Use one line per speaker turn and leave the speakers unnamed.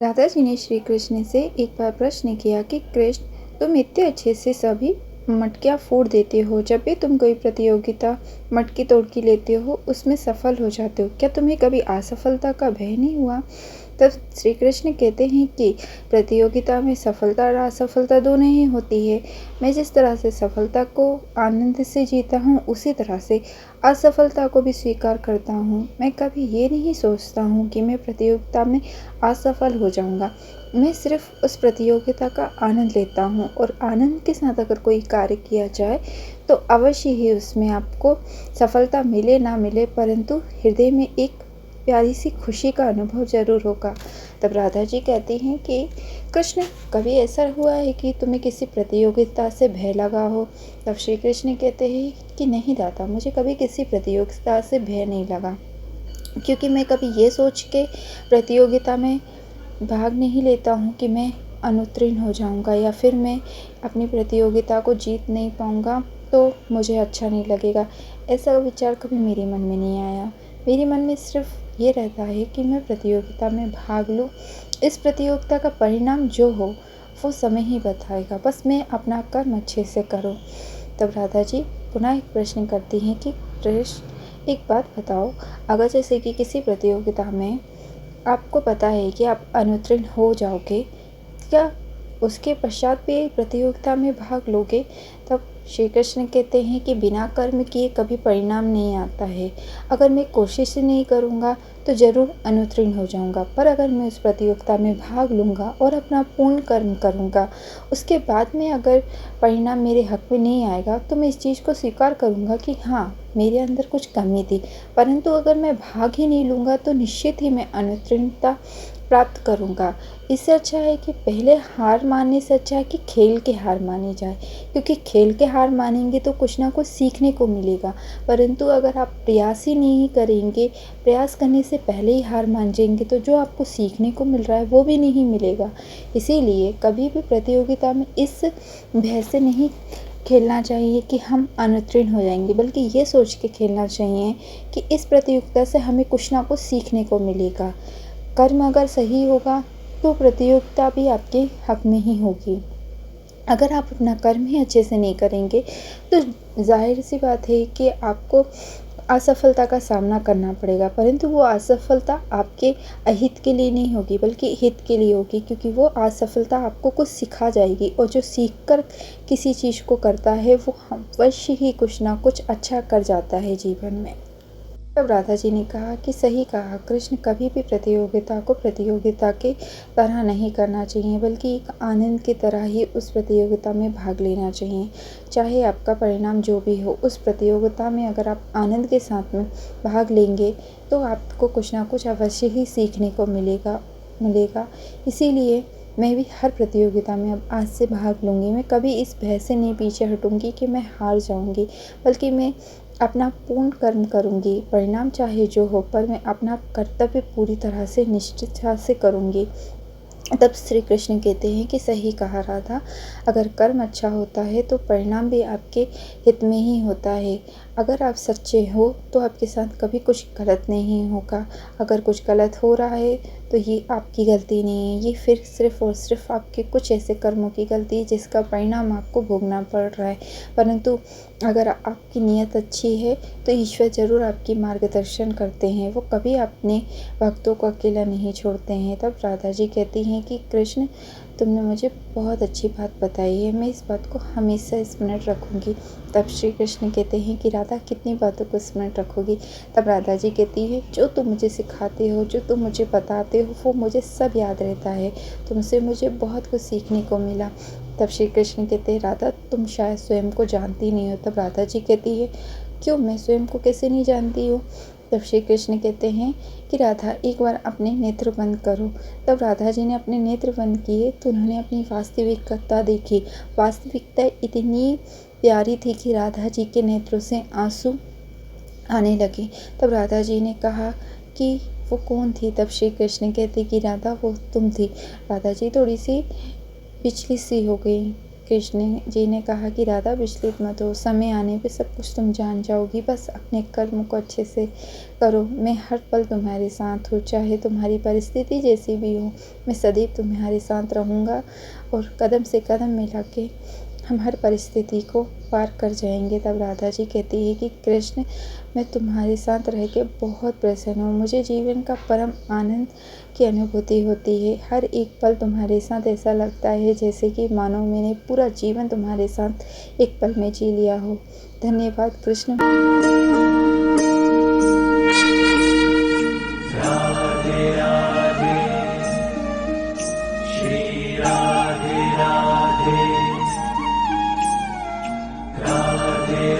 राधा जी ने श्री कृष्ण से एक बार प्रश्न किया कि कृष्ण, तुम इतने अच्छे से सभी मटकियाँ फोड़ देते हो। जब भी तुम कोई प्रतियोगिता मटकी तोड़ के लेते हो उसमें सफल हो जाते हो, क्या तुम्हें कभी असफलता का भय नहीं हुआ? तब श्री कृष्ण कहते हैं कि प्रतियोगिता में सफलता और असफलता दोनों ही होती है। मैं जिस तरह से सफलता को आनंद से जीता हूँ उसी तरह से असफलता को भी स्वीकार करता हूँ। मैं कभी ये नहीं सोचता हूँ कि मैं प्रतियोगिता में असफल हो जाऊँगा। मैं सिर्फ उस प्रतियोगिता का आनंद लेता हूँ और आनंद के साथ अगर कोई कार्य किया जाए तो अवश्य ही उसमें आपको सफलता मिले ना मिले, परंतु हृदय में एक प्यारी सी खुशी का अनुभव ज़रूर होगा। तब राधा जी कहती हैं कि कृष्ण, कभी ऐसा हुआ है कि तुम्हें किसी प्रतियोगिता से भय लगा हो? तब श्री कृष्ण कहते हैं कि नहीं दादा, मुझे कभी किसी प्रतियोगिता से भय नहीं लगा, क्योंकि मैं कभी ये सोच के प्रतियोगिता में भाग नहीं लेता हूँ कि मैं अनुत्तीर्ण हो जाऊँगा या फिर मैं अपनी प्रतियोगिता को जीत नहीं पाऊँगा तो मुझे अच्छा नहीं लगेगा। ऐसा विचार कभी मेरे मन में नहीं आया। मेरे मन में सिर्फ ये रहता है कि मैं प्रतियोगिता में भाग लूँ। इस प्रतियोगिता का परिणाम जो हो वो समय ही बताएगा, बस मैं अपना कर्म अच्छे से करूँ। तब राधा जी पुनः एक प्रश्न करती हैं कि कृष्ण, एक बात बताओ, अगर जैसे कि किसी प्रतियोगिता में आपको पता है कि आप अनुत्तीर्ण हो जाओगे, क्या उसके पश्चात भी प्रतियोगिता में भाग लोगे? तब श्री कृष्ण कहते हैं कि बिना कर्म किए कभी परिणाम नहीं आता है। अगर मैं कोशिश ही नहीं करूँगा तो ज़रूर अनुत्तीर्ण हो जाऊँगा, पर अगर मैं उस प्रतियोगिता में भाग लूँगा और अपना पूर्ण कर्म करूँगा, उसके बाद में अगर परिणाम मेरे हक में नहीं आएगा तो मैं इस चीज़ को स्वीकार करूँगा कि हाँ, मेरे अंदर कुछ कमी थी। परंतु अगर मैं भाग ही नहीं लूँगा तो निश्चित ही मैं अनुत्तीर्णता प्राप्त करूँगा। इससे अच्छा है कि पहले हार मानने से अच्छा है कि खेल के हार मानी जाए, क्योंकि खेल के हार मानेंगे तो कुछ ना कुछ सीखने को मिलेगा। परंतु अगर आप प्रयास ही नहीं करेंगे, प्रयास करने से पहले ही हार मान जाएंगे, तो जो आपको सीखने को मिल रहा है वो भी नहीं मिलेगा। इसीलिए कभी भी प्रतियोगिता में इस भय से नहीं खेलना चाहिए कि हम अनुत्तीर्ण हो जाएंगे, बल्कि ये सोच के खेलना चाहिए कि इस प्रतियोगिता से हमें कुछ ना कुछ सीखने को मिलेगा। कर्म अगर सही होगा तो प्रतियोगिता भी आपके हक में ही होगी। अगर आप अपना कर्म ही अच्छे से नहीं करेंगे तो जाहिर सी बात है कि आपको असफलता का सामना करना पड़ेगा, परंतु वो असफलता आपके अहित के लिए नहीं होगी बल्कि हित के लिए होगी, क्योंकि वो असफलता आपको कुछ सिखा जाएगी और जो सीख कर किसी चीज़ को करता है वो अवश्य ही कुछ ना कुछ अच्छा कर जाता है जीवन में। तब राधा जी ने कहा कि सही कहा कृष्ण, कभी भी प्रतियोगिता को प्रतियोगिता के तरह नहीं करना चाहिए, बल्कि एक आनंद की तरह ही उस प्रतियोगिता में भाग लेना चाहिए। चाहे आपका परिणाम जो भी हो, उस प्रतियोगिता में अगर आप आनंद के साथ में भाग लेंगे तो आपको कुछ ना कुछ अवश्य ही सीखने को मिलेगा। इसीलिए मैं भी हर प्रतियोगिता में अब आज से भाग लूँगी। मैं कभी इस भय से नहीं पीछे हटूँगी कि मैं हार जाऊँगी, बल्कि मैं अपना पूर्ण कर्म करूँगी। परिणाम चाहे जो हो, पर मैं अपना कर्तव्य पूरी तरह से निष्ठा से करूँगी। तब श्री कृष्ण कहते हैं कि सही कहा राधा, अगर कर्म अच्छा होता है तो परिणाम भी आपके हित में ही होता है। अगर आप सच्चे हो तो आपके साथ कभी कुछ गलत नहीं होगा। अगर कुछ गलत हो रहा है तो ये आपकी गलती नहीं है, ये फिर सिर्फ और सिर्फ आपके कुछ ऐसे कर्मों की गलती है जिसका परिणाम आपको भोगना पड़ रहा है। परंतु अगर आपकी नीयत अच्छी है तो ईश्वर ज़रूर आपकी मार्गदर्शन करते हैं, वो कभी अपने भक्तों को अकेला नहीं छोड़ते हैं। तब राधा जी कहती हैं कि कृष्ण, तुमने मुझे बहुत अच्छी बात बताई है, मैं इस बात को हमेशा स्मरण रखूँगी। तब श्री कृष्ण कहते हैं कि राधा, कितनी बातों को स्मरण रखोगी? तब राधा जी कहती है, जो तुम मुझे सिखाते हो, जो तुम मुझे बताते हो, वो मुझे सब याद रहता है। तुमसे मुझे बहुत कुछ सीखने को मिला। तब श्री कृष्ण कहते हैं, राधा, तुम शायद स्वयं को जानती नहीं हो। तब राधा जी कहती है, क्यों, मैं स्वयं को कैसे नहीं जानती हूँ? तब श्री कृष्ण कहते हैं कि राधा, एक बार अपने नेत्र बंद करो। तब राधा जी ने अपने नेत्र बंद किए तो उन्होंने अपनी वास्तविकता देखी। वास्तविकता इतनी प्यारी थी कि राधा जी के नेत्रों से आंसू आने लगे। तब राधा जी ने कहा कि वो कौन थी? तब श्री कृष्ण कहते कि राधा, वो तुम थी। राधा जी थोड़ी सी पिछली सी हो गई, कृष्ण जी ने कहा कि राधा विचलित मत हो, समय आने पे सब कुछ तुम जान जाओगी, बस अपने कर्म को अच्छे से करो। मैं हर पल तुम्हारे साथ हूँ, चाहे तुम्हारी परिस्थिति जैसी भी हो, मैं सदैव तुम्हारे साथ रहूँगा और कदम से कदम मिला के हम हर परिस्थिति को पार कर जाएंगे। तब राधा जी कहती है कि कृष्ण, मैं तुम्हारे साथ रह के बहुत प्रसन्न हूँ, मुझे जीवन का परम आनंद की अनुभूति होती है। हर एक पल तुम्हारे साथ ऐसा लगता है जैसे कि मानो मैंने पूरा जीवन तुम्हारे साथ एक पल में जी लिया हो। धन्यवाद कृष्ण।
राधे राधे, श्री राधे राधे, राधे